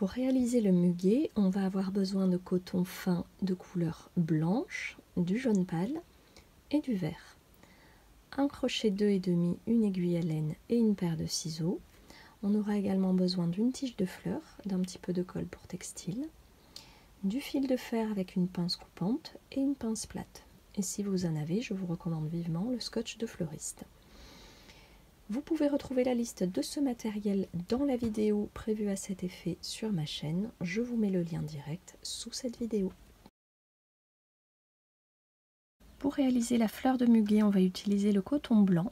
Pour réaliser le muguet, on va avoir besoin de coton fin de couleur blanche, du jaune pâle et du vert. Un crochet 2,5, une aiguille à laine et une paire de ciseaux. On aura également besoin d'une tige de fleurs, d'un petit peu de colle pour textile, du fil de fer avec une pince coupante et une pince plate. Et si vous en avez, je vous recommande vivement le scotch de fleuriste. Vous pouvez retrouver la liste de ce matériel dans la vidéo prévue à cet effet sur ma chaîne. Je vous mets le lien direct sous cette vidéo. Pour réaliser la fleur de muguet, on va utiliser le coton blanc.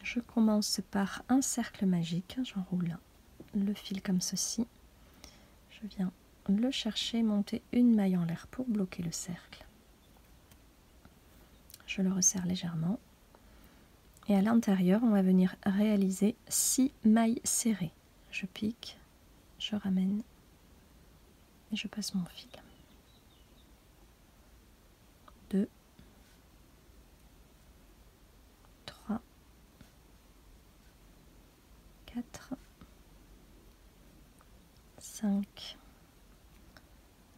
Je commence par un cercle magique, j'enroule le fil comme ceci. Je viens le chercher, monter une maille en l'air pour bloquer le cercle. Je le resserre légèrement. Et à l'intérieur, on va venir réaliser 6 mailles serrées. Je pique, je ramène et je passe mon fil. 2, 3, 4, 5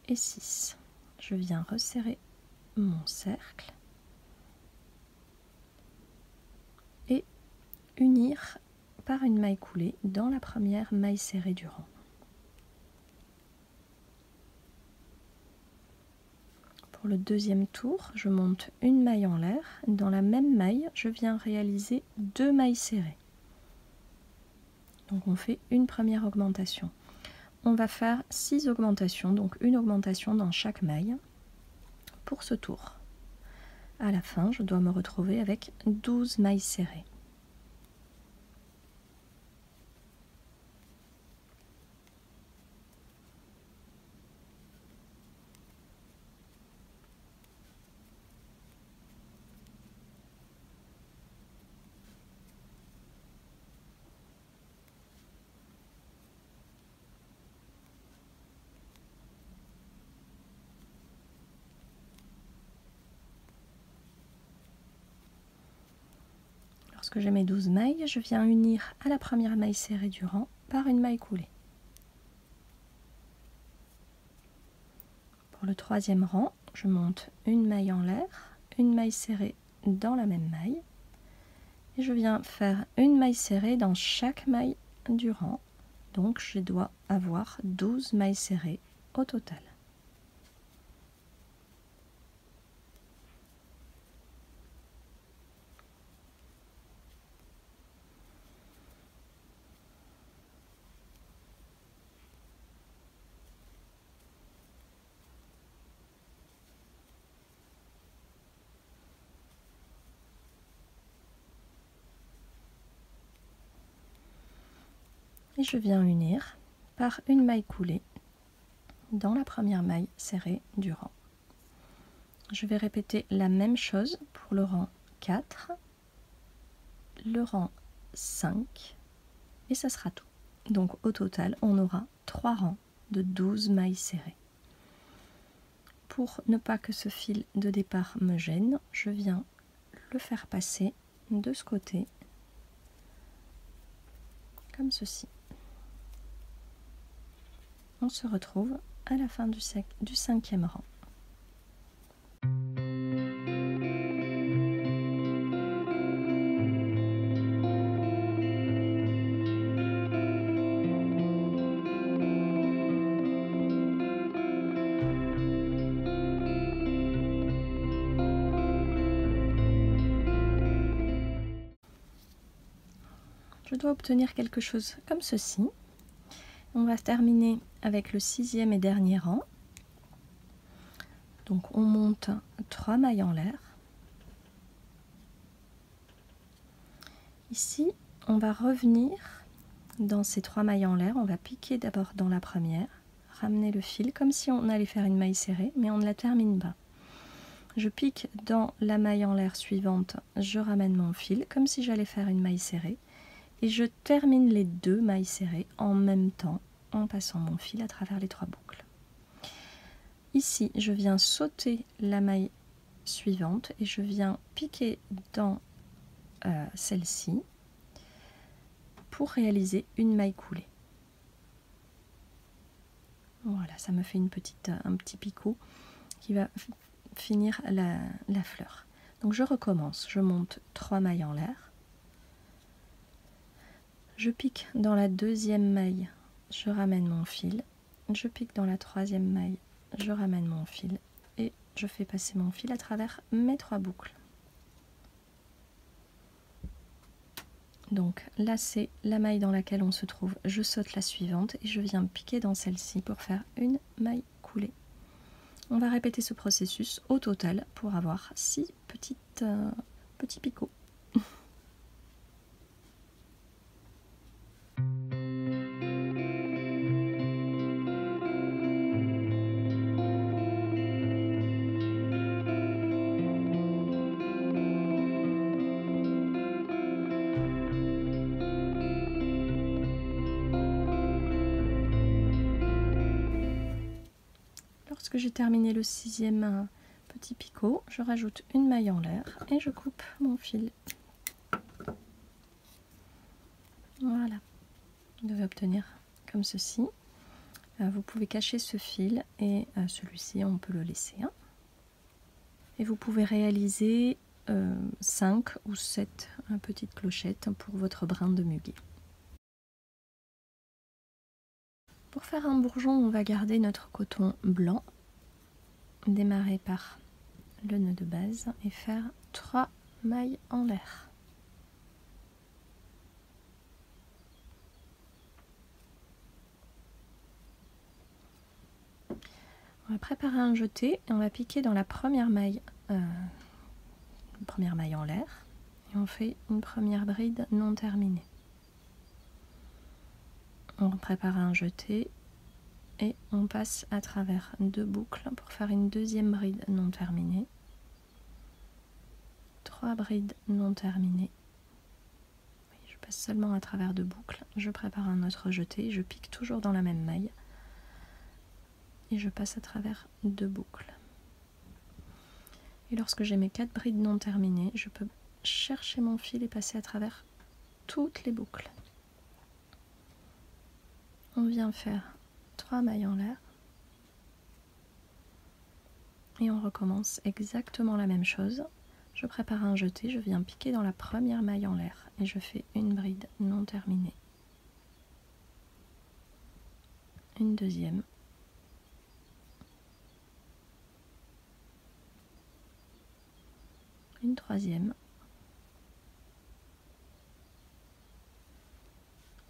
et 6. Je viens resserrer mon cercle et unir par une maille coulée dans la première maille serrée du rang. Pour le deuxième tour, je monte une maille en l'air. Dans la même maille, je viens réaliser 2 mailles serrées. Donc on fait une première augmentation. On va faire 6 augmentations, donc une augmentation dans chaque maille pour ce tour. À la fin, je dois me retrouver avec 12 mailles serrées. Lorsque j'ai mes 12 mailles, je viens unir à la première maille serrée du rang par une maille coulée. Pour le troisième rang, je monte une maille en l'air, une maille serrée dans la même maille, et je viens faire une maille serrée dans chaque maille du rang. Donc je dois avoir 12 mailles serrées au total. Et je viens unir par une maille coulée dans la première maille serrée du rang. Je vais répéter la même chose pour le rang 4, le rang 5 et ça sera tout. Donc au total, on aura 3 rangs de 12 mailles serrées. Pour ne pas que ce fil de départ me gêne, je viens le faire passer de ce côté, comme ceci. On se retrouve à la fin du 5e rang. Je dois obtenir quelque chose comme ceci. On va terminer avec le 6e et dernier rang. Donc on monte 3 mailles en l'air. Ici, on va revenir dans ces 3 mailles en l'air. On va piquer d'abord dans la première, ramener le fil comme si on allait faire une maille serrée, mais on ne la termine pas. Je pique dans la maille en l'air suivante, je ramène mon fil comme si j'allais faire une maille serrée. Et je termine les 2 mailles serrées en même temps en passant mon fil à travers les 3 boucles. Ici, je viens sauter la maille suivante et je viens piquer dans celle-ci pour réaliser une maille coulée. Voilà, ça me fait un petit picot qui va finir la fleur. Donc je recommence, je monte 3 mailles en l'air, je pique dans la deuxième maille, je ramène mon fil, je pique dans la troisième maille, je ramène mon fil et je fais passer mon fil à travers mes 3 boucles. Donc là c'est la maille dans laquelle on se trouve, je saute la suivante et je viens piquer dans celle-ci pour faire une maille coulée. On va répéter ce processus au total pour avoir 6 petits picots. Lorsque j'ai terminé le 6e petit picot, je rajoute une maille en l'air et je coupe mon fil. Voilà, vous devez obtenir comme ceci. Vous pouvez cacher ce fil et celui-ci on peut le laisser. Et vous pouvez réaliser 5 ou 7 petites clochettes pour votre brin de muguet. Pour faire un bourgeon, on va garder notre coton blanc, démarrer par le nœud de base et faire 3 mailles en l'air. On va préparer un jeté et on va piquer dans la première maille en l'air et on fait une première bride non terminée. On prépare un jeté et on passe à travers 2 boucles pour faire une deuxième bride non terminée, 3 brides non terminées. Je passe seulement à travers 2 boucles, je prépare un autre jeté, je pique toujours dans la même maille et je passe à travers 2 boucles. Et lorsque j'ai mes 4 brides non terminées, je peux chercher mon fil et passer à travers toutes les boucles. On vient faire 3 mailles en l'air et on recommence exactement la même chose. Je prépare un jeté, je viens piquer dans la première maille en l'air et je fais une bride non terminée, une deuxième, une troisième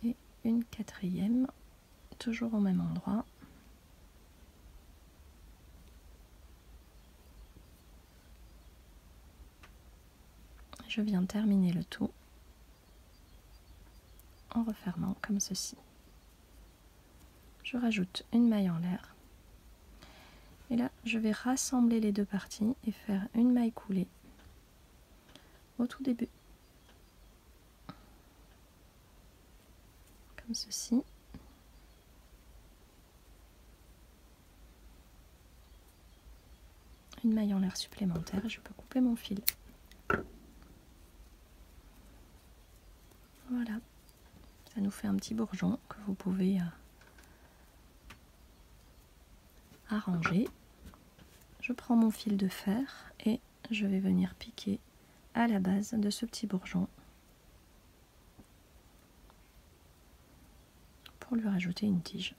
et une quatrième, toujours au même endroit. Je viens terminer le tout en refermant comme ceci. Je rajoute une maille en l'air et là je vais rassembler les 2 parties et faire une maille coulée au tout début, comme ceci. Une maille en l'air supplémentaire et je peux couper mon fil. Voilà, ça nous fait un petit bourgeon que vous pouvez arranger. Je prends mon fil de fer et je vais venir piquer à la base de ce petit bourgeon pour lui rajouter une tige.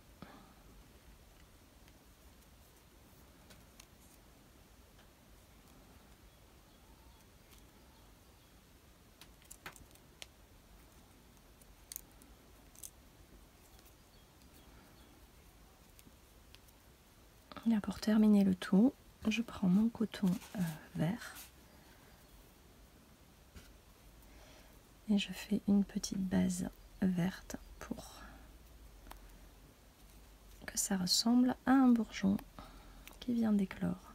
Là, pour terminer le tout, je prends mon coton vert et je fais une petite base verte pour que ça ressemble à un bourgeon qui vient d'éclore.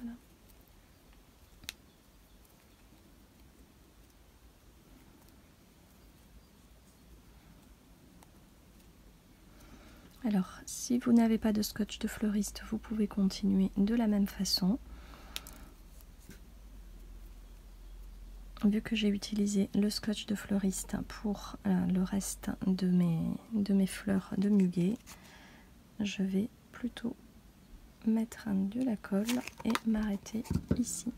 Voilà. Alors, si vous n'avez pas de scotch de fleuriste, vous pouvez continuer de la même façon. vu que j'ai utilisé le scotch de fleuriste pour le reste de mes fleurs de muguet, je vais plutôt mettre de la colle et m'arrêter ici.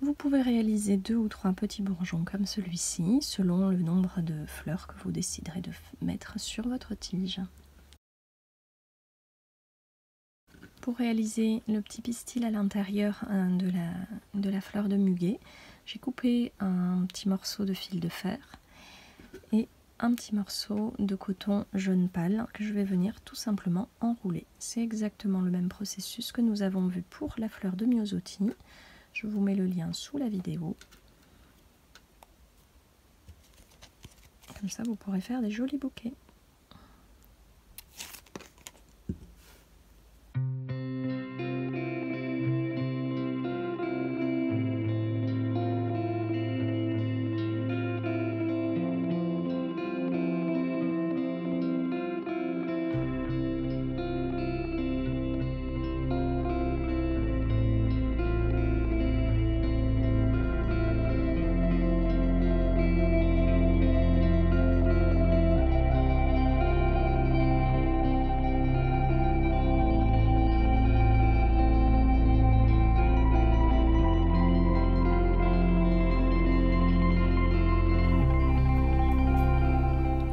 Vous pouvez réaliser 2 ou 3 petits bourgeons comme celui-ci, selon le nombre de fleurs que vous déciderez de mettre sur votre tige. Pour réaliser le petit pistil à l'intérieur de la fleur de muguet, j'ai coupé un petit morceau de fil de fer et un petit morceau de coton jaune pâle que je vais venir tout simplement enrouler. C'est exactement le même processus que nous avons vu pour la fleur de myosotis. Je vous mets le lien sous la vidéo. Comme ça, vous pourrez faire des jolis bouquets.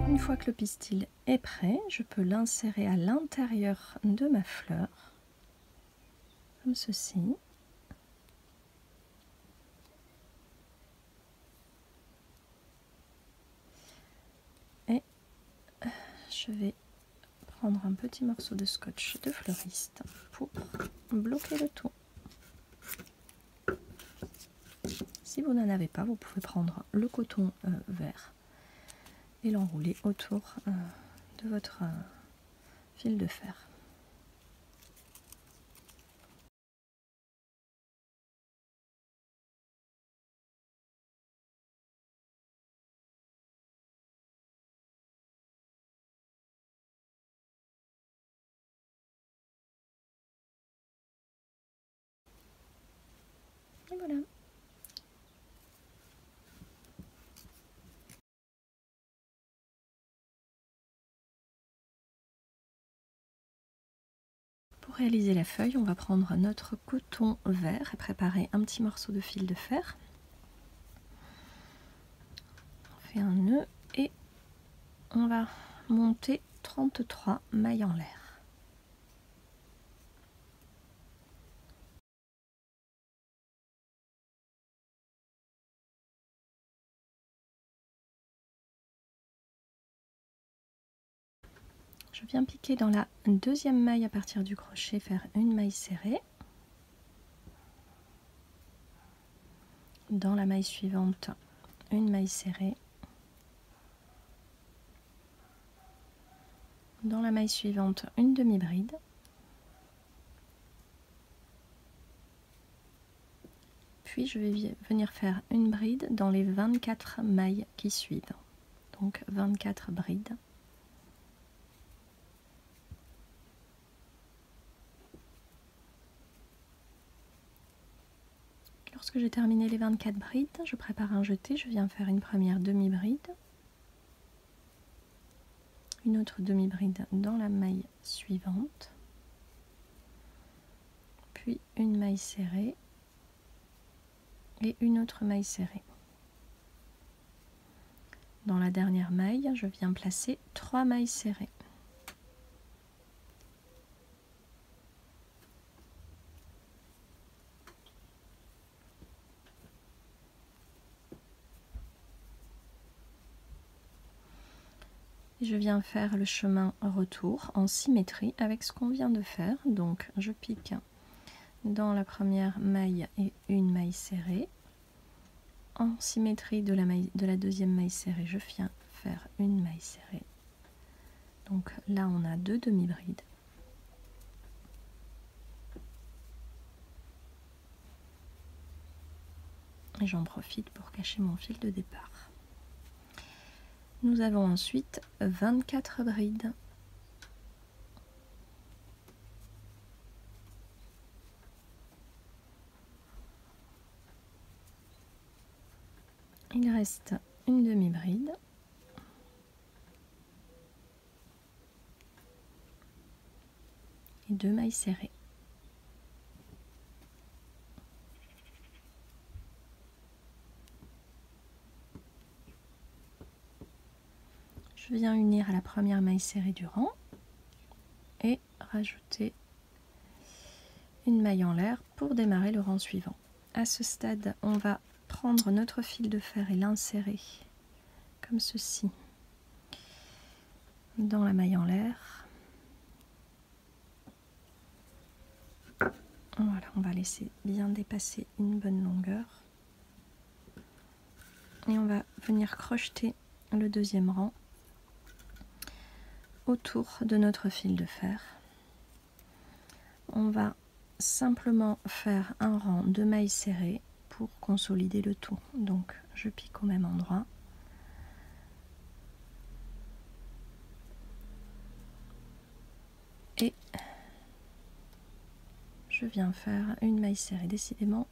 Une fois que le pistil est prêt, je peux l'insérer à l'intérieur de ma fleur, comme ceci. Et je vais prendre un petit morceau de scotch de fleuriste pour bloquer le tout. Si vous n'en avez pas, vous pouvez prendre le coton vert et l'enrouler autour de votre fil de fer. Et voilà. Pour réaliser la feuille, on va prendre notre coton vert et préparer un petit morceau de fil de fer. On fait un nœud et on va monter 33 mailles en l'air. Je viens piquer dans la deuxième maille à partir du crochet, faire une maille serrée. Dans la maille suivante, une maille serrée. Dans la maille suivante, une demi-bride. Puis je vais venir faire une bride dans les 24 mailles qui suivent. Donc 24 brides. Lorsque j'ai terminé les 24 brides, je prépare un jeté, je viens faire une première demi-bride, une autre demi-bride dans la maille suivante, puis une maille serrée et une autre maille serrée. Dans la dernière maille, je viens placer 3 mailles serrées. Je viens faire le chemin retour en symétrie avec ce qu'on vient de faire. Donc je pique dans la première maille et une maille serrée. En symétrie de la deuxième maille serrée, je viens faire une maille serrée. Donc là on a 2 demi-brides. Et j'en profite pour cacher mon fil de départ. Nous avons ensuite 24 brides. Il reste une demi-bride. Et 2 mailles serrées. Je viens unir à la première maille serrée du rang et rajouter une maille en l'air pour démarrer le rang suivant. À ce stade, on va prendre notre fil de fer et l'insérer comme ceci dans la maille en l'air. Voilà, on va laisser bien dépasser une bonne longueur. Et on va venir crocheter le deuxième rang autour de notre fil de fer. On va simplement faire un rang de mailles serrées pour consolider le tout. Donc je pique au même endroit. Et je viens faire une maille serrée. Décidément,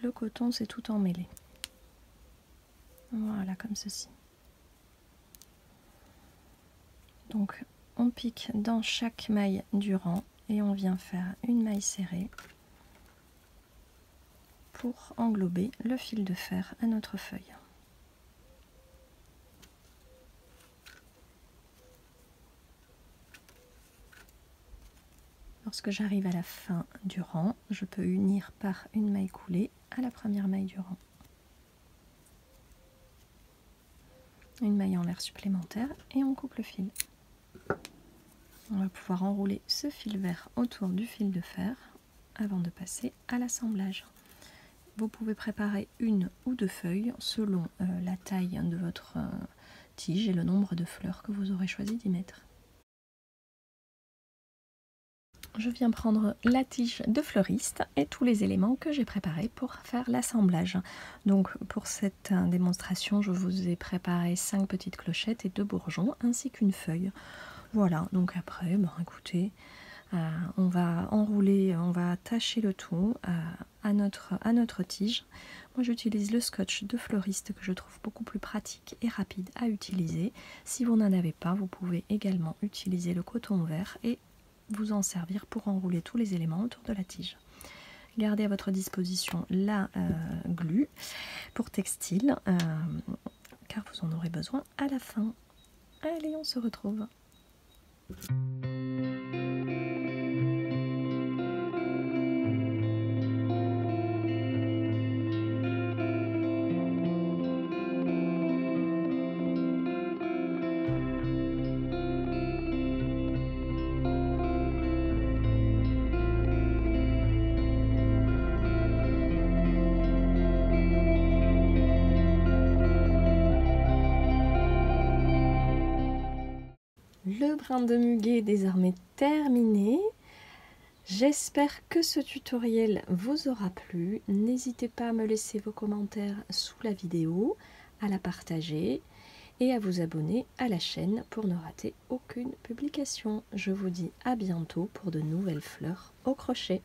le coton s'est tout emmêlé. Voilà, comme ceci. Donc on pique dans chaque maille du rang et on vient faire une maille serrée pour englober le fil de fer à notre feuille. Lorsque j'arrive à la fin du rang, je peux unir par une maille coulée à la première maille du rang. Une maille en l'air supplémentaire et on coupe le fil. On va pouvoir enrouler ce fil vert autour du fil de fer avant de passer à l'assemblage. Vous pouvez préparer une ou deux feuilles selon la taille de votre tige et le nombre de fleurs que vous aurez choisi d'y mettre. Je viens prendre la tige de fleuriste et tous les éléments que j'ai préparés pour faire l'assemblage. Donc pour cette démonstration, je vous ai préparé 5 petites clochettes et 2 bourgeons ainsi qu'une feuille. Voilà, donc après, écoutez, on va enrouler, on va attacher le tout à notre tige. Moi j'utilise le scotch de fleuriste que je trouve beaucoup plus pratique et rapide à utiliser. Si vous n'en avez pas, vous pouvez également utiliser le coton vert et vous en servir pour enrouler tous les éléments autour de la tige. Gardez à votre disposition la glu pour textile car vous en aurez besoin à la fin. Allez, on se retrouve. Le brin de muguet est désormais terminé. J'espère que ce tutoriel vous aura plu. N'hésitez pas à me laisser vos commentaires sous la vidéo, à la partager et à vous abonner à la chaîne pour ne rater aucune publication. Je vous dis à bientôt pour de nouvelles fleurs au crochet.